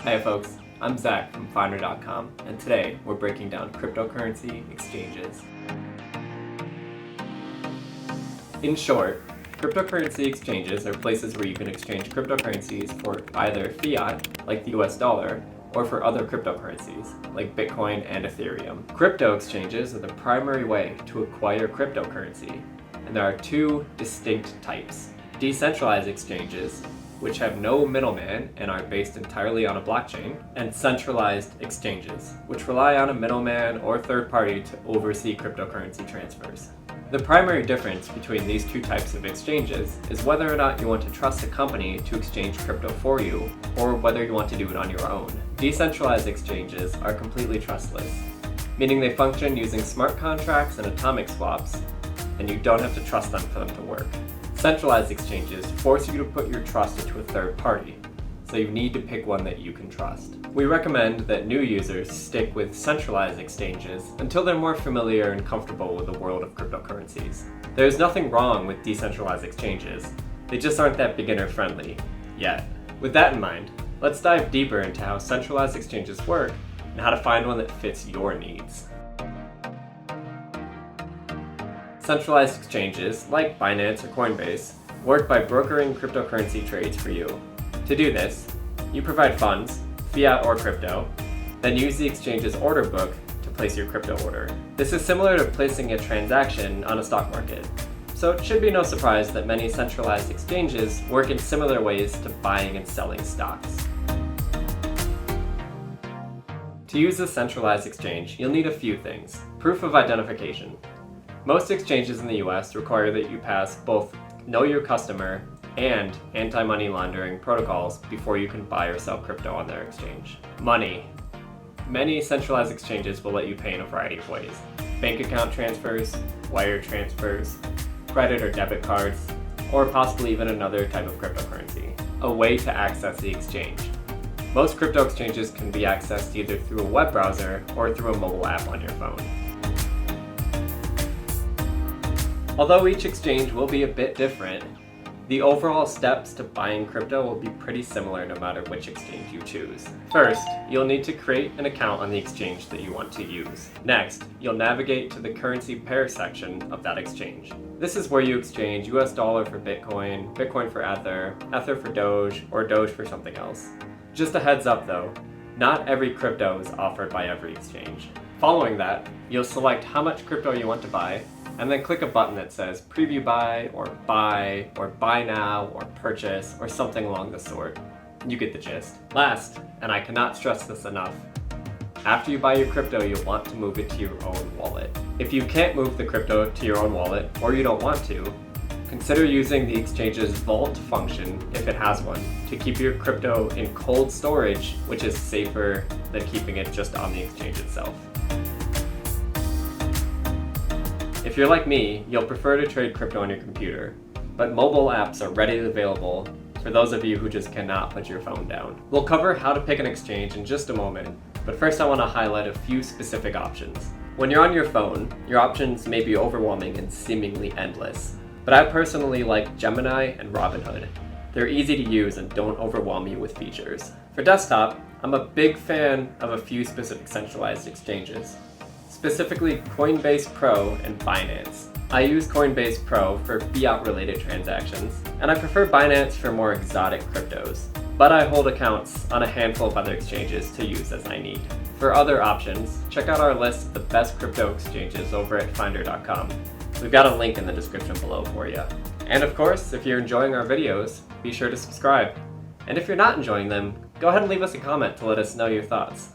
Hey folks, I'm Zach from Finder.com, and today we're breaking down cryptocurrency exchanges. In short, cryptocurrency exchanges are places where you can exchange cryptocurrencies for either fiat, like the US dollar, or for other cryptocurrencies, like Bitcoin and Ethereum. Crypto exchanges are the primary way to acquire cryptocurrency, and there are two distinct types. Decentralized exchanges, which have no middleman and are based entirely on a blockchain, and centralized exchanges, which rely on a middleman or third party to oversee cryptocurrency transfers. The primary difference between these two types of exchanges is whether or not you want to trust a company to exchange crypto for you, or whether you want to do it on your own. Decentralized exchanges are completely trustless, meaning they function using smart contracts and atomic swaps, and you don't have to trust them for them to work. Centralized exchanges force you to put your trust into a third party, so you need to pick one that you can trust. We recommend that new users stick with centralized exchanges until they're more familiar and comfortable with the world of cryptocurrencies. There's nothing wrong with decentralized exchanges, they just aren't that beginner friendly yet. With that in mind, let's dive deeper into how centralized exchanges work and how to find one that fits your needs. Centralized exchanges, like Binance or Coinbase, work by brokering cryptocurrency trades for you. To do this, you provide funds, fiat or crypto, then use the exchange's order book to place your crypto order. This is similar to placing a transaction on a stock market, so it should be no surprise that many centralized exchanges work in similar ways to buying and selling stocks. To use a centralized exchange, you'll need a few things. Proof of identification. Most exchanges in the US require that you pass both Know Your Customer and anti-money laundering protocols before you can buy or sell crypto on their exchange. Money. Many centralized exchanges will let you pay in a variety of ways. Bank account transfers, wire transfers, credit or debit cards, or possibly even another type of cryptocurrency. A way to access the exchange. Most crypto exchanges can be accessed either through a web browser or through a mobile app on your phone. Although each exchange will be a bit different, the overall steps to buying crypto will be pretty similar no matter which exchange you choose. First, you'll need to create an account on the exchange that you want to use. Next, you'll navigate to the currency pair section of that exchange. This is where you exchange US dollar for Bitcoin, Bitcoin for Ether, Ether for Doge, or Doge for something else. Just a heads up though, not every crypto is offered by every exchange. Following that, you'll select how much crypto you want to buy, and then click a button that says Preview Buy, or Buy Now, or Purchase, or something along the sort. You get the gist. Last, and I cannot stress this enough, after you buy your crypto, you'll want to move it to your own wallet. If you can't move the crypto to your own wallet, or you don't want to, consider using the exchange's vault function, if it has one, to keep your crypto in cold storage, which is safer than keeping it just on the exchange itself. If you're like me, you'll prefer to trade crypto on your computer, but mobile apps are readily available for those of you who just cannot put your phone down. We'll cover how to pick an exchange in just a moment, but first I want to highlight a few specific options. When you're on your phone, your options may be overwhelming and seemingly endless, but I personally like Gemini and Robinhood. They're easy to use and don't overwhelm you with features. For desktop, I'm a big fan of a few specific centralized exchanges. Specifically Coinbase Pro and Binance. I use Coinbase Pro for fiat-related transactions, and I prefer Binance for more exotic cryptos. But I hold accounts on a handful of other exchanges to use as I need. For other options, check out our list of the best crypto exchanges over at Finder.com. We've got a link in the description below for you. And of course, if you're enjoying our videos, be sure to subscribe. And if you're not enjoying them, go ahead and leave us a comment to let us know your thoughts.